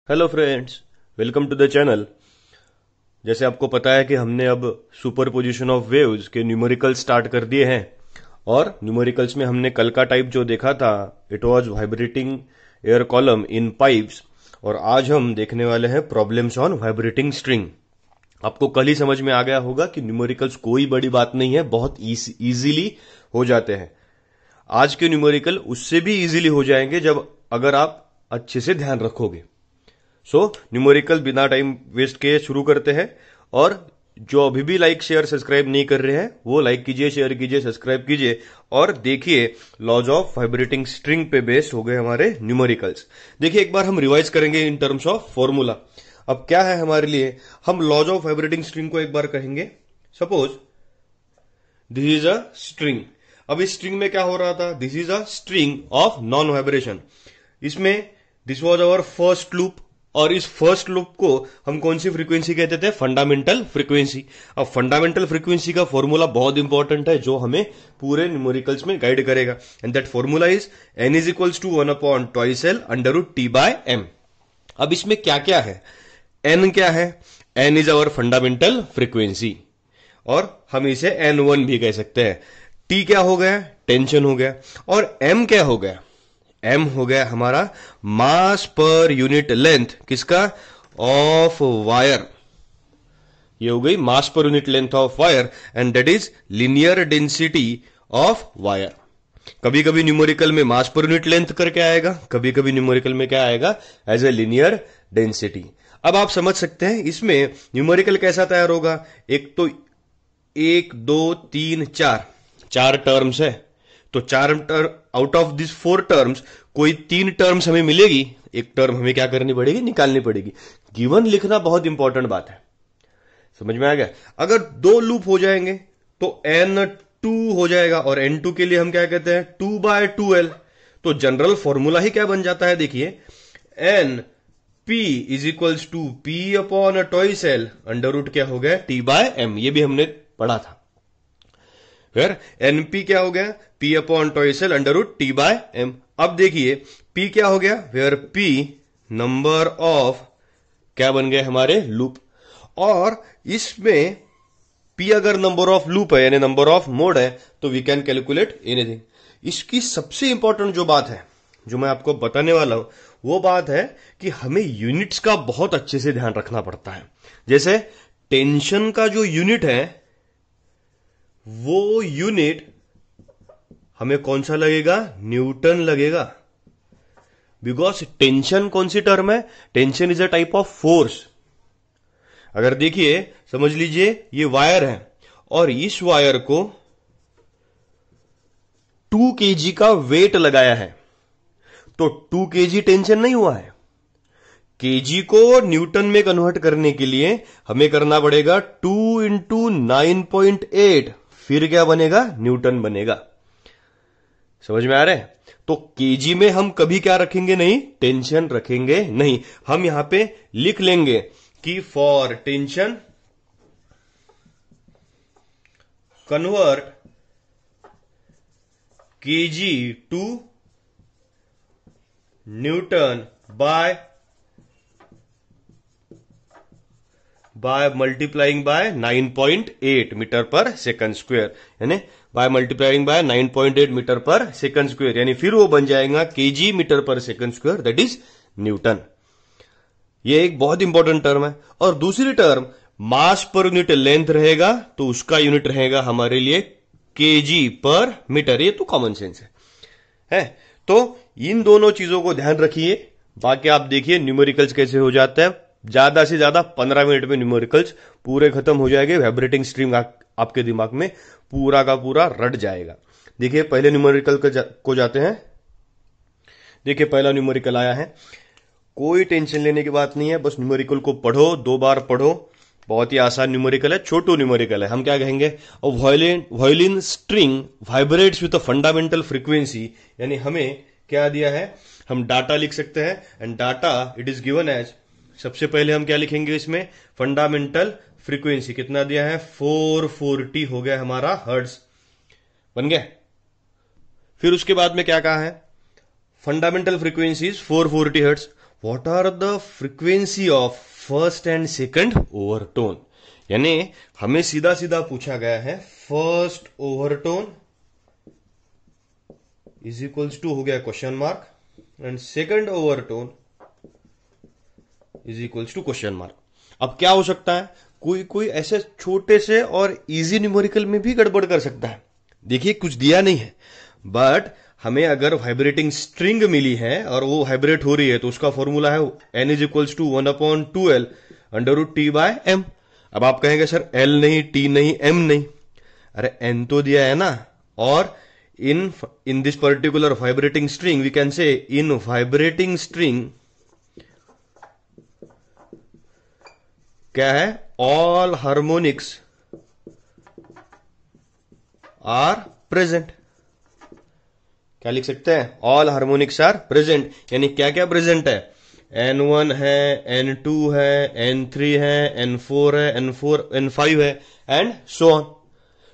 Hello friends, welcome to the channel. जैसे आपको पता है कि हमने अब सुपरपोजिशन ऑफ वेव्स के न्यूमेरिकल्स स्टार्ट कर दिए हैं और न्यूमेरिकल्स में हमने कल का टाइप जो देखा था it was vibrating air column in pipes, और आज हम देखने वाले हैं प्रॉब्लम्स ऑन वाइब्रेटिंग स्ट्रिंग। आपको कल ही समझ में आ गया होगा कि न्यूमेरिकल्स कोई बड़ी बात नहीं है, बहुत इजीली हो जाते हैं। आज के न्यूमेरिकल उससे भी इजीली हो जाएंगे जब अगर आप अच्छे से ध्यान रखोगे। न्यूमेरिकल बिना टाइम वेस्ट किए शुरू करते हैं। और जो अभी भी लाइक शेयर सब्सक्राइब नहीं कर रहे हैं वो लाइक कीजिए, शेयर कीजिए, सब्सक्राइब कीजिए और देखिए लॉज ऑफ वाइब्रेटिंग स्ट्रिंग पे बेस्ड हो गए हमारे न्यूमेरिकल्स। देखिए एक बार हम रिवाइज करेंगे इन टर्म्स ऑफ फॉर्मूला। अब क्या है हमारे लिए, हम लॉज ऑफ वाइब्रेटिंग स्ट्रिंग को एक बार कहेंगे। Suppose this is a string. अब इस स्ट्रिंग में क्या हो रहा था, this is a string of non vibration. इसमें this was our first loop और इस फर्स्ट लूप को हम कौन सी फ्रीक्वेंसी कहते थे, फंडामेंटल फ्रीक्वेंसी। अब फंडामेंटल फ्रीक्वेंसी का फॉर्मूला बहुत इंपॉर्टेंट है जो हमें पूरे न्यूमेरिकल्स में गाइड करेगा, and that formula is n is equals to 1/2l under root t/m। अब इसमें क्या क्या है, n क्या है, n is our fundamental frequency और हम इसे n1 भी कह सकते हैं। t क्या हो गया, टेंशन हो गया, और m क्या हो गया, m हो गया हमारा मास पर यूनिट लेंथ, किसका, ऑफ वायर। ये हो गई mass per unit length of wire and that is linear density of wire. कभी कभी न्यूमेरिकल में मास पर यूनिट लेंथ करके आएगा, कभी कभी न्यूमेरिकल में क्या आएगा, एज ए लिनियर डेंसिटी। अब आप समझ सकते हैं इसमें न्यूमेरिकल कैसा तैयार होगा। एक तो 1 2 3 4 टर्म्स है, तो चार आउट ऑफ दिस 4 टर्म्स कोई 3 टर्म्स हमें मिलेगी, एक टर्म हमें क्या करनी पड़ेगी, निकालनी पड़ेगी। गिवन लिखना बहुत इंपॉर्टेंट बात है, समझ में आ गया। अगर 2 लूप हो जाएंगे तो n2 हो जाएगा और n2 के लिए हम क्या कहते हैं, 2/2l। तो जनरल फॉर्मूला ही क्या बन जाता है, देखिए n p is equals to p/2l under root क्या हो गया, t/m। ये भी हमने पढ़ा था। फिर np क्या हो गया, p/2l अंडर रूट t/m। अब देखिए p क्या हो गया, वेयर p नंबर ऑफ क्या बन गए हमारे लूप, और इसमें p अगर नंबर ऑफ लूप है यानी नंबर ऑफ मोड है तो वी कैन कैलकुलेट एनीथिंग। इसकी सबसे इंपॉर्टेंट जो बात है जो मैं आपको बताने वाला हूं वो बात है कि हमें यूनिट्स का बहुत अच्छे से ध्यान रखना पड़ता है। जैसे टेंशन का जो यूनिट है वो यूनिट हमें कौन सा लगेगा, न्यूटन लगेगा। बिकॉज टेंशन कौन सी टर्म है, tension is a type of force. अगर देखिए समझ लीजिए ये वायर है और इस वायर को 2 kg का वेट लगाया है, तो 2 kg टेंशन नहीं हुआ है। kg को न्यूटन में कन्वर्ट करने के लिए हमें करना पड़ेगा 2 × 9.8, फिर क्या बनेगा, न्यूटन बनेगा। समझ में आ रहा है। तो केजी में हम कभी क्या रखेंगे नहीं, टेंशन रखेंगे नहीं। हम यहां पे लिख लेंगे कि for tension convert KG to newton by multiplying by 9.8 meter per second square, यानी by multiplying by 9.8 meter per second square, यानी फिर वो बन जाएगा KG meter per second square, that is newton. ये एक बहुत इंपॉर्टेंट टर्म है। और दूसरी टर्म मास पर यूनिट लेंथ रहेगा तो उसका यूनिट रहेगा हमारे लिए केजी पर मीटर। ये तो कॉमन सेंस है। तो इन दोनों चीजों को ध्यान रखिए, बाकी आप देखिए न्यूमेरिकल्स कैसे हो जाता है। ज्यादा से ज्यादा 15 मिनट में न्यूमेरिकल्स पूरे खत्म हो जाएंगे, वाइब्रेटिंग स्ट्रिंग आपके दिमाग में पूरा का पूरा रट जाएगा। देखिए पहले न्यूमेरिकल को जाते हैं। देखिए पहला न्यूमेरिकल आया है, कोई टेंशन लेने की बात नहीं है, बस न्यूमेरिकल को पढ़ो, 2 बार पढ़ो, बहुत ही आसान न्यूमेरिकल है, छोटू न्यूमेरिकल है। हम क्या कहेंगे, violin string vibrates with a fundamental frequency, यानी हमें क्या दिया है, हम डाटा लिख सकते हैं and data it is given as, सबसे पहले हम क्या लिखेंगे इसमें, फंडामेंटल फ्रीक्वेंसी कितना दिया है, 440 हो गया हमारा हर्ट्ज, बन गया। फिर उसके बाद में क्या कहा है, fundamental frequency 440 hertz, what are the frequency of first and second overtone. यानी हमें सीधा सीधा पूछा गया है first overtone is equals to हो गया question mark and second overtone is equals to question mark. अब क्या हो सकता है, कोई कोई ऐसे छोटे से और इजी न्यूमेरिकल में भी गड़बड़ कर सकता है। देखिए कुछ दिया नहीं है, बट हमें अगर वाइब्रेटिंग स्ट्रिंग मिली है और वो वाइब्रेट हो रही है तो उसका फॉर्मूला है n is equals to 1/2L √T/m। अब आप कहेंगे सर L नहीं, T नहीं, M नहीं। अरे n तो दिया है ना, और in this particular vibrating string we can say in vibrating string क्या है, ऑल हार्मोनिक्स आर प्रेजेंट। क्या लिख सकते हैं, ऑल हार्मोनिक्स आर प्रेजेंट। यानी क्या क्या प्रेजेंट है, N1 है, N2 है, N3 है, N4 है, N5 है एंड सो ऑन।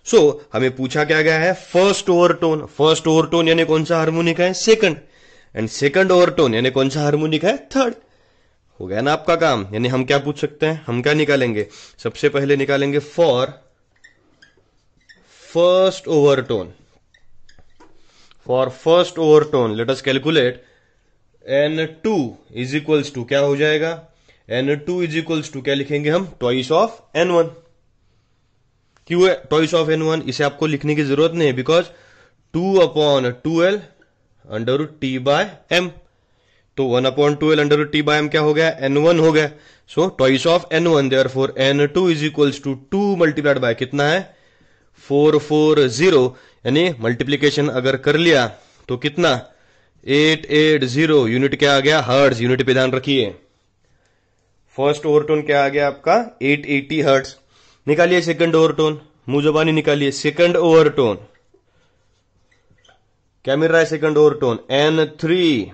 सो हमें पूछा क्या गया है, फर्स्ट ओवरटोन। फर्स्ट ओवरटोन यानी कौन सा हार्मोनिक है, सेकंड। एंड सेकंड ओवरटोन यानी कौन सा हार्मोनिक है, थर्ड। हो गया ना आपका काम। यानी हम क्या पूछ सकते हैं, हम क्या निकालेंगे, सबसे पहले निकालेंगे for first overtone. For first overtone let us calculate N2 is equals to क्या हो जाएगा, N2 इज इक्वल्स टू क्या लिखेंगे हम, ट्वाइस ऑफ N1। क्यों है ट्वाइस ऑफ N1, इसे आपको लिखने की जरूरत नहीं है बिकॉज 2/2L √T/m। तो 1/2L √T/m क्या हो गया, N1 हो गया। So twice of N1, therefore N2 is equals to 2 multiplied by कितना है 440। यानी मल्टीप्लीकेशन अगर कर लिया तो कितना 880। यूनिट क्या आ गया, हर्ट्ज। यूनिट पे ध्यान रखिए। फर्स्ट ओवरटोन क्या आ गया आपका 880 हर्ट्ज। निकालिए सेकंड ओवरटोन, मुंह जबानी निकालिए। सेकंड ओवरटोन क्या मिल रहा है, second overtone N3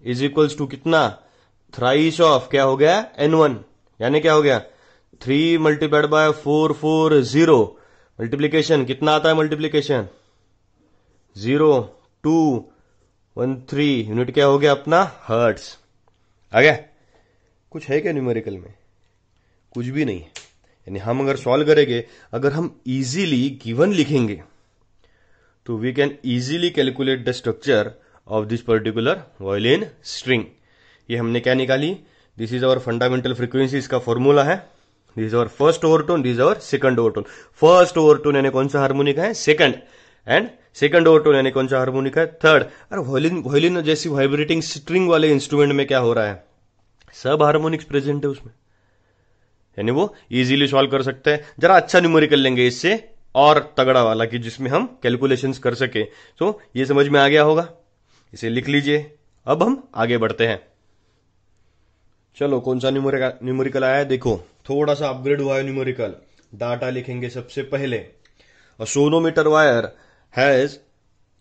is equals to कितना, थ्राइस ऑफ क्या हो गया N1। यानी क्या हो गया 3 मल्टीप्लाइड बाय 440। मल्टीप्लीकेशन कितना आता है, मल्टीप्लीकेशन 0.213। यूनिट क्या हो गया अपना, हर्ट्ज। आ गया। कुछ है क्या न्यूमेरिकल में, कुछ भी नहीं है। यानी हम अगर सॉल्व करेंगे, अगर हम इजीली गिवन लिखेंगे तो we can easily calculate the structure of this particular violin string. ये हमने क्या निकाली, this is our fundamental frequency, इसका फॉर्मूला है। This is our first overtone, this is our second overtone. First overtone यानी कौन सा हार्मोनिक है, सेकंड। एंड सेकंड ओवरटोन यानी कौन सा हार्मोनिक है, थर्ड। और वायलिन जैसी वाइब्रेटिंग स्ट्रिंग वाले इंस्ट्रूमेंट में क्या हो रहा है, सब हार्मोनिक्स प्रेजेंट है उसमें। यानी वो इजीली सॉल्व कर सकते हैं। जरा अच्छा न्यूमेरिकल लेंगे इससे और तगड़ा वाला, कि जिसमें हम कैलकुलेशंस कर सके। तो ये समझ में आ गया होगा, इसे लिख लीजिए। अब हम आगे बढ़ते हैं। चलो कौन सा न्यूमेरिकल आया है, देखो थोड़ा सा अपग्रेड हुआ है न्यूमेरिकल। डाटा लिखेंगे सबसे पहले। A sonometer wire has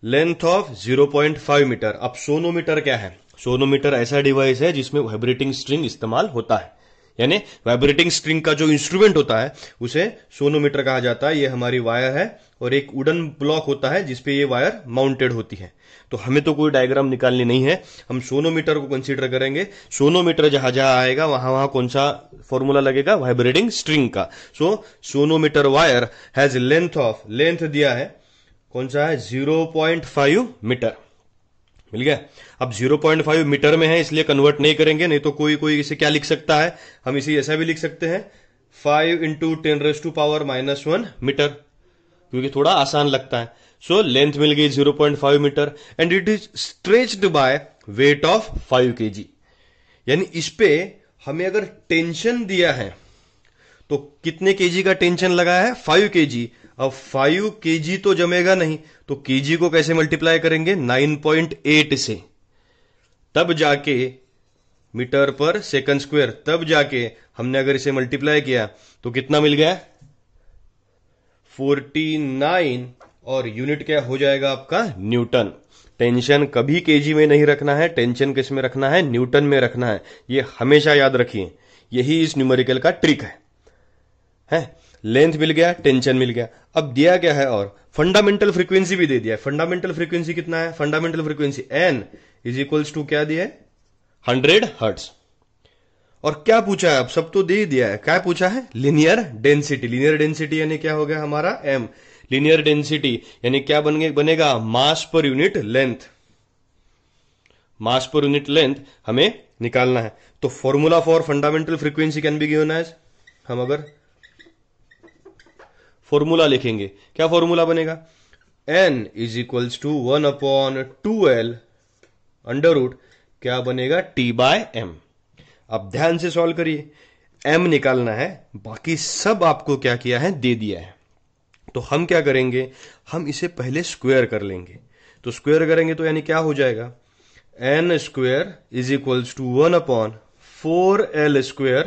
length of 0.5 metre. अब सोनोमीटर क्या है, सोनोमीटर ऐसा डिवाइस है जिसमें वाइब्रेटिंग स्ट्रिंग इस्तेमाल होता है। यानी वाइब्रेटिंग स्ट्रिंग का जो इंस्ट्रूमेंट होता है उसे सोनोमीटर कहा जाता है। ये हमारी वायर है और एक वुडन ब्लॉक होता है जिसपे ये वायर माउंटेड होती है। तो हमें तो कोई डायग्राम निकालनी नहीं है, हम सोनोमीटर को कंसीडर करेंगे। सोनोमीटर जहां जहां आएगा वहां वहां कौन सा फॉर्मूला लगेगा, वाइब्रेटिंग स्ट्रिंग का। So sonometer wire has length of, length दिया है कौन सा है 0.5 मीटर। मिल गया। अब 0.5 मीटर में है इसलिए कन्वर्ट नहीं करेंगे, नहीं तो कोई कोई इसे क्या लिख सकता है, हम इसे ऐसा भी लिख सकते हैं 5 × 10⁻⁻1 मीटर, क्योंकि थोड़ा आसान लगता है। सो लेंथ मिल गई 0.5 meter and it is stretched by weight of 5 kg। यानी इस पे हमें अगर टेंशन दिया है तो कितने केजी का टेंशन लगा है, 5 kg। अब 5 kg तो जमेगा नहीं, तो kg को कैसे मल्टीप्लाई करेंगे, 9.8 से, तब जाके मीटर पर सेकंड स्क्वायर, तब जाके हमने अगर इसे मल्टीप्लाई किया तो कितना मिल गया 49। और यूनिट क्या हो जाएगा आपका, न्यूटन। टेंशन कभी केजी में नहीं रखना है, टेंशन किस में रखना है, न्यूटन में रखना है। ये हमेशा याद रखिए, यही इस न्यूमेरिकल का ट्रिक है। लेंथ मिल गया, टेंशन मिल गया। अब दिया क्या है, और फंडामेंटल फ्रीक्वेंसी भी दे दिया है। फंडामेंटल फ्रीक्वेंसी कितना है, fundamental frequency n is equals to क्या दिया है, 100 हर्ट्ज। और क्या पूछा है, अब सब तो दे ही दिया है, क्या पूछा है, लीनियर डेंसिटी। लीनियर डेंसिटी यानी क्या हो गया हमारा m। लीनियर डेंसिटी यानी क्या बनेगा, मास पर यूनिट लेंथ। मास पर यूनिट लेंथ हमें निकालना है। तो formula for fundamental frequency can be given as, हम अगर फॉर्मूला लिखेंगे, क्या फॉर्मूला बनेगा, n is equals to 1/2L under root क्या बनेगा, T/m। अब ध्यान से सॉल्व करिए, m निकालना है, बाकी सब आपको क्या किया है, दे दिया है। तो हम क्या करेंगे, हम इसे पहले स्क्वायर कर लेंगे। तो स्क्वायर करेंगे तो यानी क्या हो जाएगा, n square is equals to 1/4L square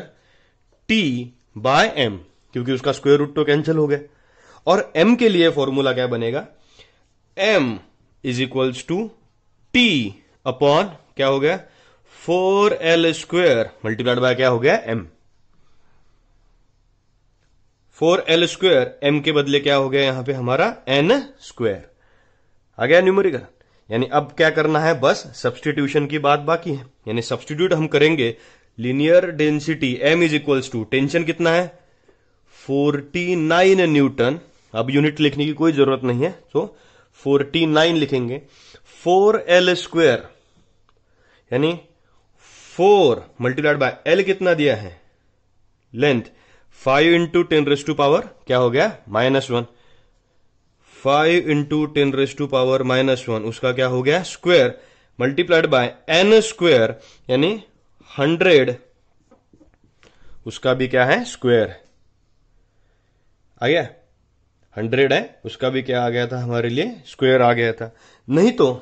T/m, क्योंकि उसका स्क्वायर रूट तो कैंसिल हो गया। और m के लिए फॉर्मूला क्या बनेगा, m is equals to T upon क्या हो गया, 4L स्क्वायर मल्टीप्लाइड बाय क्या हो गया, m। 4L स्क्वायर m के बदले क्या हो गया यहां पे हमारा n स्क्वायर आ गया न्यूमेरिकल। यानी अब क्या करना है, बस सब्सटीट्यूशन की बात बाकी है। यानी सब्सटीट्यूट हम करेंगे, linear density m is equals to, tension कितना है 49 न्यूटन। अब यूनिट लिखने की कोई जरूरत नहीं है, तो 49 लिखेंगे। 4L स्क्वायर यानी 4 मल्टीप्लाइड बाय L कितना दिया है, लेंथ, 5 इंटू 10⁻⁻, क्या हो गया, -1। 5 इंटू 10⁻⁻⁻1 उसका क्या हो गया, square, multiplied by n square यानी 100, उसका भी क्या है, स्क्वायर आ गया। 100 है, उसका भी क्या आ गया था हमारे लिए, स्क्वायर आ गया था। नहीं तो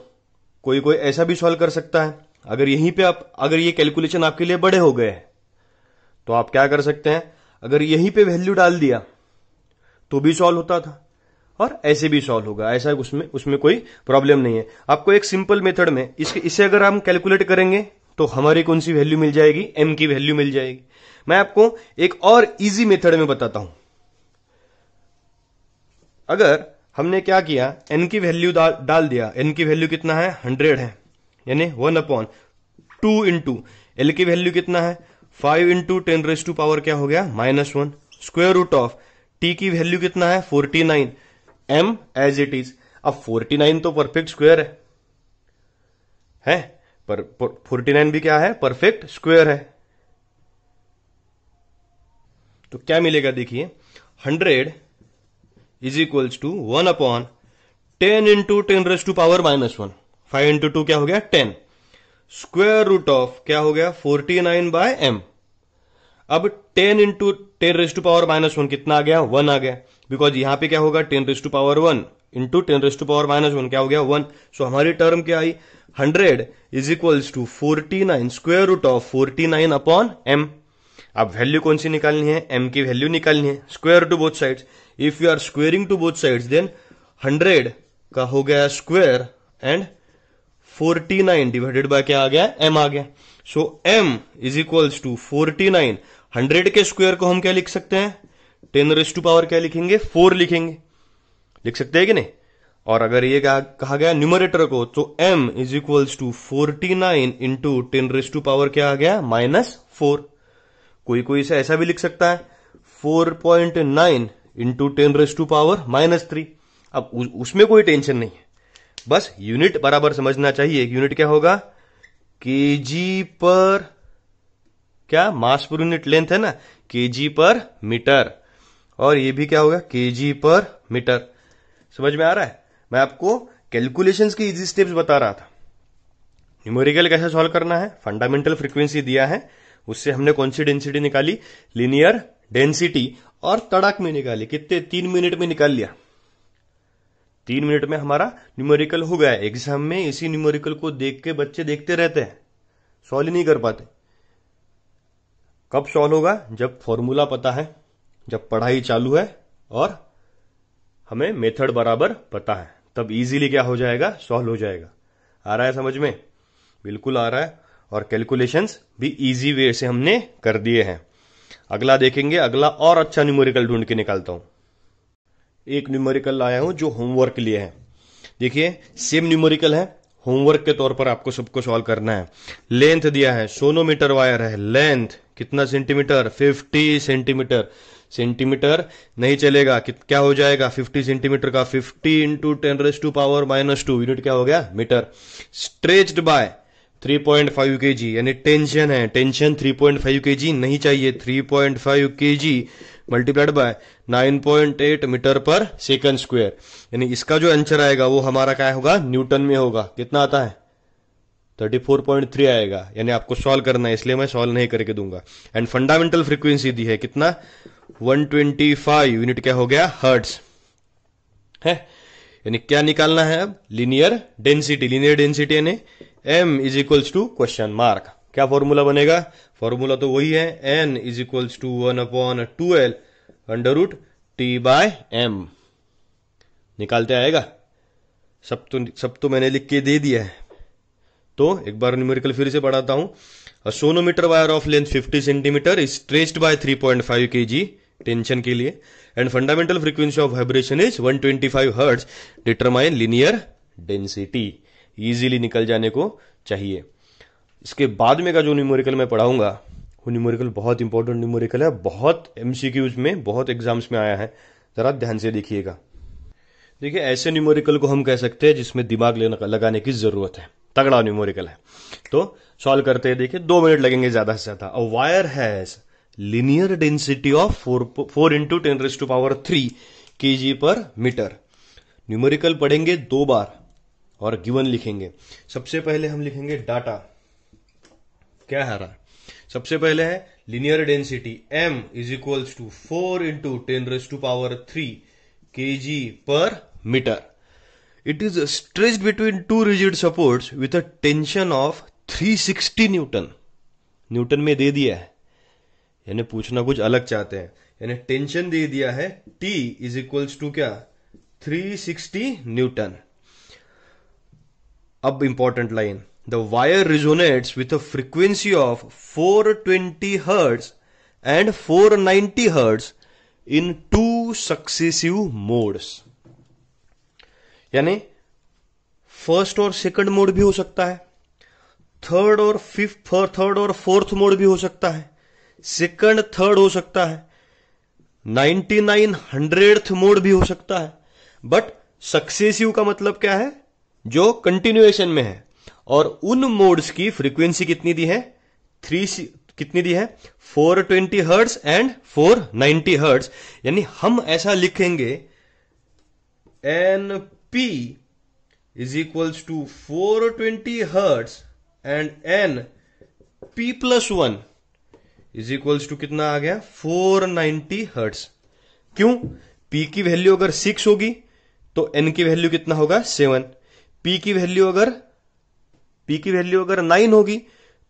कोई कोई ऐसा भी सॉल्व कर सकता है, अगर यहीं पे आप, अगर ये कैलकुलेशन आपके लिए बड़े हो गए तो आप क्या कर सकते हैं, अगर यहीं पे वैल्यू डाल दिया तो भी सॉल्व होता था, और ऐसे भी सॉल्व होगा, ऐसा उसमें कोई प्रॉब्लम नहीं है। आपको एक सिंपल मेथड में इसे अगर हम कैलकुलेट करेंगे तो हमारी कौन सी वैल्यू मिल जाएगी, m की वैल्यू मिल जाएगी। मैं आपको एक और इजी मेथड में बताता हूं। अगर हमने क्या किया, n की वैल्यू डाल दिया, n की वैल्यू कितना है, 100 है, यानी 1/2 इंटू L की वैल्यू कितना है, 5 इंटू 10⁻⁻ क्या हो गया, -1, स्क्वायर रूट ऑफ t की वैल्यू कितना है, 49, m एज इट इज। अब 49 तो परफेक्ट स्क्वायर है पर 49 भी क्या है, परफेक्ट स्क्वायर है। तो क्या मिलेगा देखिए, 100 is equals to 1/10 into 10⁻⁻1, 5 into 2 क्या हो गया, 10, स्क्वायर रूट ऑफ क्या हो गया, 49/m। अब 10 इंटू 10⁻⁻1 कितना आ गया, 1 आ गया, बिकॉज यहां पे क्या होगा, 10⁻1 इंटू 10⁻⁻1 क्या हो गया, 1। सो हमारी टर्म क्या आई, 100 is equals to 49 square root of 49/m। अब वैल्यू कौन सी निकालनी है, m की वैल्यू निकालनी है, square to both sides. If you are squaring to both sides then 100 का हो गया स्क्वायर एंड 49 डिवाइडेड बाय क्या आ गया, m आ गया। सो m इज इक्वल्स टू 49, 100 के स्क्वायर को हम क्या लिख सकते हैं, 10⁻⁴ क्या लिखेंगे, 4 लिखेंगे, लिख सकते हैं कि नहीं। और अगर ये कहा गया न्यूमरेटर को, तो m is equals to 49 into 10⁻⁻ क्या आ गया, -4। कोई कोई इसे ऐसा भी लिख सकता है, 4.9 इंटू 10⁻⁻3। अब उसमें कोई टेंशन नहीं है, बस यूनिट बराबर समझना चाहिए। यूनिट क्या होगा, केजी पर, क्या मास पर यूनिट लेंथ है ना, केजी पर मीटर, और ये भी क्या होगा, केजी पर मीटर। समझ में आ रहा है। मैं आपको कैलकुलेशंस के इजी स्टेप्स बता रहा था। न्यूमेरिकल कैसे सॉल्व करना है, फंडामेंटल फ्रीक्वेंसी दिया है, उससे हमने कौन सी डेंसिटी निकाली, लीनियर डेंसिटी, और तड़ाक में निकाली, कितने, 3 मिनट में निकाल लिया। 3 मिनट में हमारा न्यूमेरिकल हो गया। एग्जाम में इसी न्यूमेरिकल को देख के बच्चे देखते रहते हैं, सॉल्व ही नहीं कर पाते। कब सॉल्व होगा, जब फॉर्मूला पता है, जब पढ़ाई चालू है और हमें मेथड बराबर पता है, तब इजीली क्या हो जाएगा, सॉल्व हो जाएगा। आ रहा है समझ में, बिल्कुल आ रहा है। और कैलकुलेशंस भी इजी वे से हमने कर दिए हैं। अगला देखेंगे, अगला और अच्छा न्यूमेरिकल ढूंढ के निकालता हूं। एक न्यूमेरिकल लाया हूं जो होमवर्क के लिए है। देखिए सेम न्यूमेरिकल है, होमवर्क के तौर पर आपको सबको सॉल्व करना है। लेंथ दिया है, सोनोमीटर वायर है, लेंथ कितना सेंटीमीटर, 50 सेंटीमीटर। सेंटीमीटर नहीं चलेगा, क्या हो जाएगा, 50 सेंटीमीटर का 50 इंटू 10⁻⁻², यूनिट क्या हो गया, मीटर। स्ट्रेच्ड बाय 3.5 kg, यानी टेंशन है, टेंशन 3.5 kg नहीं चाहिए, 3.5 kg multiplied by 9.8 meter per second square, यानी इसका जो आंसर आएगा वो हमारा क्या होगा, न्यूटन में होगा। कितना आता है, 34.3 आएगा। यानी आपको सॉल्व करना है, इसलिए मैं सॉल्व नहीं करके दूंगा। एंड फंडामेंटल फ्रीक्वेंसी दी है कितना, 125 यूनिट क्या हो गया, हर्ट्ज है। यानी क्या निकालना है अब, लीनियर डेंसिटी। लीनियर डेंसिटी यानी m is equals to question mark. क्या फॉर्मूला बनेगा, फॉर्मूला तो वही है, n is equals to 1/2l under root t/m। निकालते आएगा, सब तो मैंने लिख के दे दिया है। तो एक बार न्यूमेरिकल फिर से पढ़ाता हूं। A sonometer wire of length 50 centimetre is stretched by 3.5 kg tension के लिए, and fundamental frequency of vibration is 125 hertz. Determine linear density. Easily निकल जाने को चाहिए। इसके बाद में का जो न्यूमेरिकल मैं पढ़ाऊंगा वो न्यूमेरिकल बहुत इंपॉर्टेंट न्यूमेरिकल है, बहुत एमसीक्यूज में, बहुत एग्जाम्स में आया है, जरा ध्यान से देखिएगा। देखिए ऐसे न्यूमेरिकल को हम कह सकते हैं जिसमें दिमाग लगाने की जरूरत है, तगड़ा न्यूमेरिकल है। तो सॉल्व करते हैं, देखिए 2 मिनट लगेंगे ज्यादा से ज्यादा। A wire has linear density of 4 into 10⁻³ kg per metre. Numerical पढ़ेंगे 2 बार और गिवन लिखेंगे। सबसे पहले हम लिखेंगे डाटा, क्या है रहा, सबसे पहले है linear density m is equals to 4 into 10⁻³ kg per meter. It is stretched between 2 rigid supports with a tension of 360 newton. Newton में दे दिया है, यानी पूछना कुछ अलग चाहते हैं, यानी टेंशन दे दिया है T इज इक्वल्स टू क्या, 360 न्यूटन। अब important line, the wire resonates with a frequency of 420 hertz and 490 hertz in 2 successive modes. यानी फर्स्ट और सेकंड मोड भी हो सकता है, थर्ड और फोर्थ मोड भी हो सकता है, सेकंड थर्ड हो सकता है, 99/100th मोड भी हो सकता है। बट सक्सेसिव का मतलब क्या है, जो कंटिन्यूएशन में है। और उन मोड्स की फ्रीक्वेंसी कितनी दी है, कितनी दी है, 420 हर्ट्ज एंड 490 हर्ट्ज। यानी हम ऐसा लिखेंगे NP is equals to 420 hertz and NP+1 is equals to कितना आ गया, 490 हर्ट्ज। क्यों, P की वैल्यू अगर 6 होगी तो N की वैल्यू कितना होगा, 7। P की वैल्यू अगर 9 होगी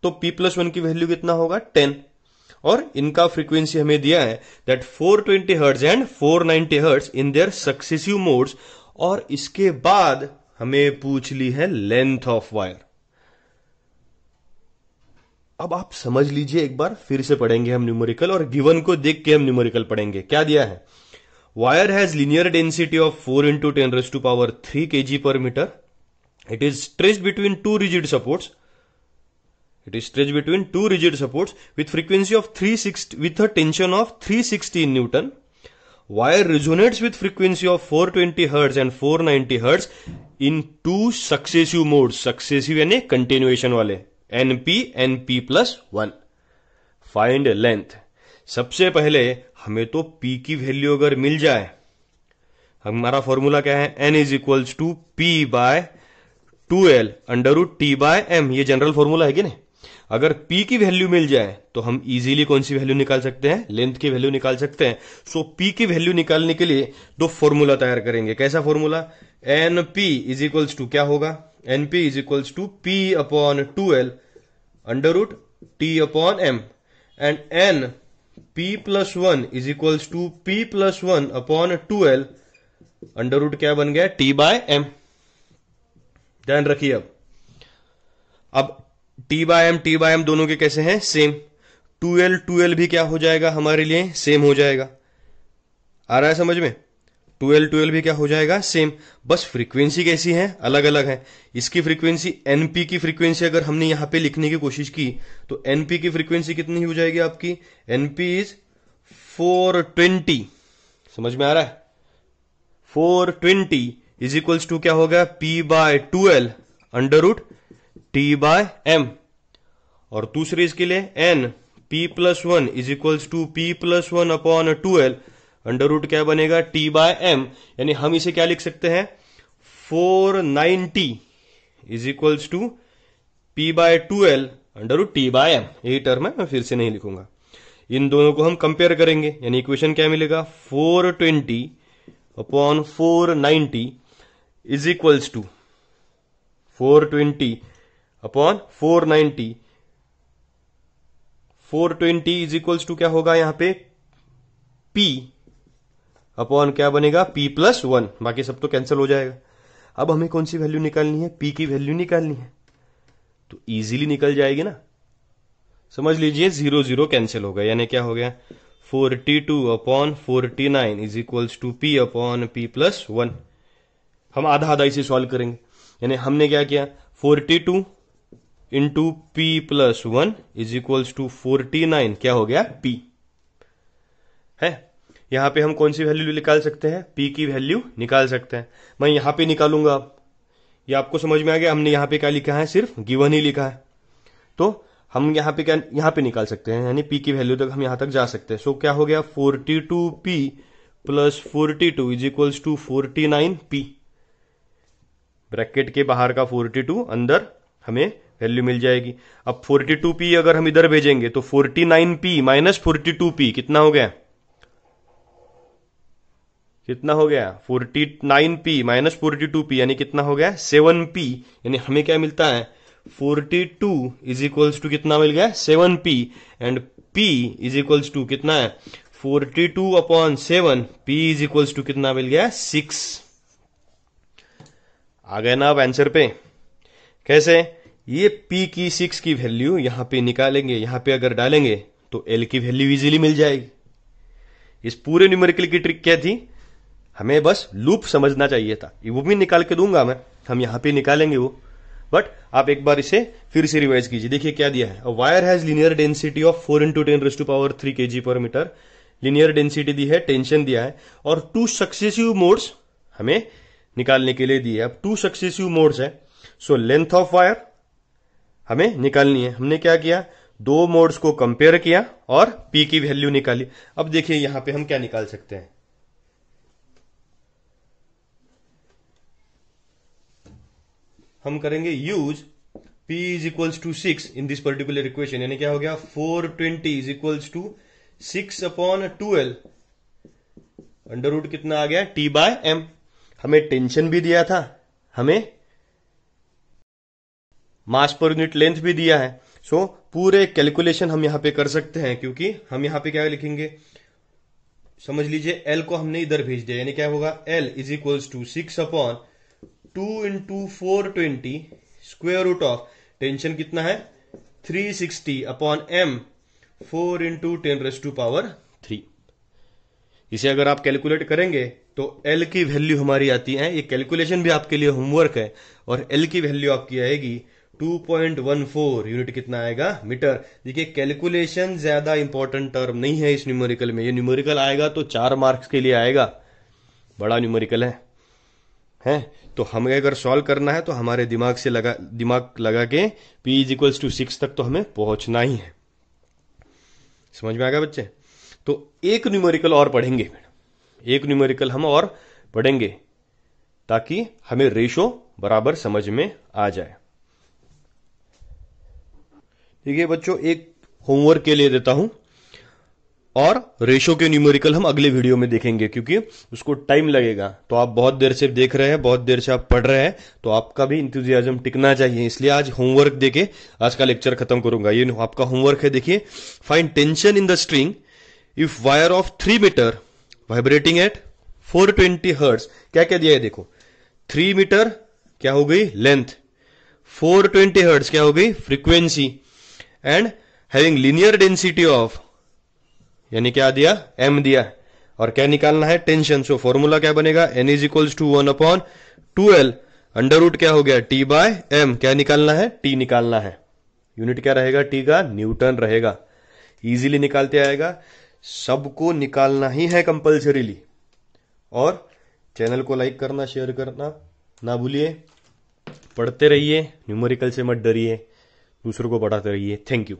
तो P+1 की वैल्यू कितना होगा, 10। और इनका फ्रीक्वेंसी हमें दिया है that 420 hertz and 490 hertz in their successive modes. और इसके बाद हमें पूछ ली है लेंथ ऑफ वायर। अब आप समझ लीजिए, एक बार फिर से पढ़ेंगे हम न्यूमेरिकल, और गिवन को देख के हम न्यूमेरिकल पढ़ेंगे। क्या दिया है, wire has linear density of 4 into 10⁻³ kg per meter. It is stretched between 2 rigid supports. with frequency of 360 with a tension of 360 Newton. Wire resonates with frequency of 420 Hz and 490 Hz in 2 successive modes. Successive यानी continuation वाले, NP, NP+1. Find length. सबसे पहले हमें तो P की value अगर मिल जाए, हमारा फॉर्मूला क्या है, N is equals to P/2L √T/m। ये जनरल फॉर्मूला है कि नहीं। अगर P की वैल्यू मिल जाए तो हम इजीली कौन सी वैल्यू निकाल सकते हैं, लेंथ की वैल्यू निकाल सकते हैं। सो P की वैल्यू निकालने के लिए दो फॉर्मूला तैयार करेंगे। कैसा formula, NP is equals to क्या होगा, NP is equals to P/2L √T/m and NP+1 is equals to P+1/2L √ क्या बन गया, T/m। ध्यान रखिए। अब T/m दोनों के कैसे हैं, सेम। 2L भी क्या हो जाएगा हमारे लिए, सेम हो जाएगा। आ रहा है समझ में। 12 भी क्या हो जाएगा, सेम। बस फ्रीक्वेंसी कैसी है, अलग अलग है। इसकी फ्रीक्वेंसी एनपी की फ्रीक्वेंसी अगर हमने यहां पे लिखने की कोशिश की तो एनपी की फ्रीक्वेंसी कितनी हो जाएगी आपकी, एनपी इज 420। समझ में आ रहा है, 420 इज इक्वल्स टू क्या होगा, P/12 अंडर रूट T/m। और दूसरी इसके लिए n P+1 is equals to P+1 upon 12 under root क्या बनेगा, T/m। यानी हम इसे क्या लिख सकते हैं, 490 is equals to P/12 under root T/m। यही टर्म है, मैं फिर से नहीं लिखूंगा। इन दोनों को हम कंपेयर करेंगे, यानी इक्वेशन क्या मिलेगा, 420 upon 490 is equals to 420 upon 490। 420 is equals to क्या होगा यहां पे, P अपॉन क्या बनेगा, P+1। बाकी सब तो कैंसिल हो जाएगा। अब हमें कौन सी वैल्यू निकालनी है, P की वैल्यू निकालनी है। तो इजीली निकल जाएगी ना, समझ लीजिए 0 0 कैंसिल हो गया, यानी क्या हो गया, 42 upon 49 is equals to P upon P+1। हम आधा आधा इसे सॉल्व करेंगे, यानी हमने क्या किया, 42 into P+1 is equals to 49 क्या हो गया, P है। यहां पे हम कौन सी वैल्यू निकाल सकते हैं, P की वैल्यू निकाल सकते हैं। मैं यहां पे निकालूंगा। अब ये आपको समझ में आ गया, हमने यहां पे क्या लिखा है, सिर्फ गिवन ही लिखा है। तो हम यहां पे क्या, यहां पे निकाल सकते हैं, यानी P की वैल्यू तक हम यहां तक जा सकते हैं। सो क्या हो गया, 42P plus 42 is equals to 49P। Bracket के बाहर का 42, अंदर हमें वैल्यू मिल जाएगी। अब 42P अगर हम इधर भेजेंगे तो 49P माइनस 42P कितना हो गया, कितना हो गया, 49P माइनस 42P यानी कितना हो गया, 7P। यानी हमें क्या मिलता है, 42 इज इक्वल्स टू कितना मिल गया, 7P। And P is equals to कितना है, 42 upon 7, P is equals to कितना मिल गया, 6। आ गए ना अब आंसर पे। कैसे, ये P की 6 की वैल्यू यहां पे निकालेंगे, यहां पे अगर डालेंगे तो L की वैल्यू इजीली मिल जाएगी। इस पूरे न्यूमेरिकल की ट्रिक क्या थी, हमें बस लूप समझना चाहिए था। वो भी निकाल के दूंगा मैं, हम यहां पे निकालेंगे वो, बट आप एक बार इसे फिर से रिवाइज कीजिए। देखिए क्या दिया है, wire has linear density of 4 × 10⁻³ kg per metre. Linear density दी है, टेंशन दिया है, और 2 सक्सेसिव मोड्स हमें निकालने के लिए दी है। अब 2 सक्सेसिव मोड्स है, सो लेंथ ऑफ वायर हमें निकालनी है। हमने क्या किया, 2 मोड्स को कंपेयर किया और P की वैल्यू निकाली। अब देखिए यहां पे हम क्या निकाल सकते हैं, हम करेंगे use P is equals to 6 in this particular equation. यानी क्या हो गया, 420 is equals to 6 upon 12 under root कितना आ गया, T/m। हमें टेंशन भी दिया था, हमें मास पर यूनिट लेंथ भी दिया है। सो पूरे कैलकुलेशन हम यहां पे कर सकते हैं, क्योंकि हम यहां पे क्या लिखेंगे, समझ लीजिए L को हमने इधर भेज दिया, यानी क्या होगा, L is equals to 6 upon 2 × 420 square root of tension कितना है, 360 अपॉन m 4 × 10⁻³ इसे अगर आप कैलकुलेट करेंगे तो L की वैल्यू हमारी आती है, ये कैलकुलेशन भी आपके लिए होमवर्क है, और L की वैल्यू आपकी आएगी 2.14 यूनिट कितना आएगा, मीटर। देखिए कैलकुलेशन ज्यादा इंपॉर्टेंट टर्म नहीं है इस न्यूमेरिकल में। ये न्यूमेरिकल आएगा तो 4 मार्क्स के लिए आएगा, बड़ा न्यूमेरिकल है। तो हमें अगर सॉल्व करना है तो हमारे दिमाग लगा के P इज इक्वल्स टू 6 तक तो हमें पहुंचना ही है। समझ में आ गया बच्चे। तो एक न्यूमेरिकल और पढ़ेंगे, एक न्यूमेरिकल हम और पढ़ेंगे ताकि हमें रेशो बराबर समझ में आ जाए। देखिए बच्चों, एक होमवर्क के लिए देता हूं, और रेशो के न्यूमेरिकल हम अगले वीडियो में देखेंगे, क्योंकि उसको टाइम लगेगा। तो आप बहुत देर से देख रहे हैं, बहुत देर से आप पढ़ रहे हैं, तो आपका भी इंथुजियाज्म टिकना चाहिए। इसलिए आज होमवर्क देके आज का लेक्चर खत्म करूंगा। ये आपका होमवर्क है, देखिए, find tension in the string if wire of 3 meter vibrating at 420 hertz. क्या क्या दिया है देखो, 3 मीटर क्या हो गई, लेंथ, 420 हर्ट्ज क्या हो गई, frequency, and having linear density of, यानी क्या दिया, m दिया, और क्या निकालना है, टेंशन। सो फॉर्मूला क्या बनेगा, n is equals to 1/2l, under root क्या हो गया, T/m। क्या निकालना है, T निकालना है। यूनिट क्या रहेगा, T का न्यूटन रहेगा। इजीली निकालते आएगा, सबको निकालना ही है कंपल्सरीली। और चैनल को लाइक करना, शेयर करना ना भूलिए। पढ़ते रहिए, न्यूमेरिकल से मत डरिए, दूसरों को पढ़ाते रहिए। Thank you.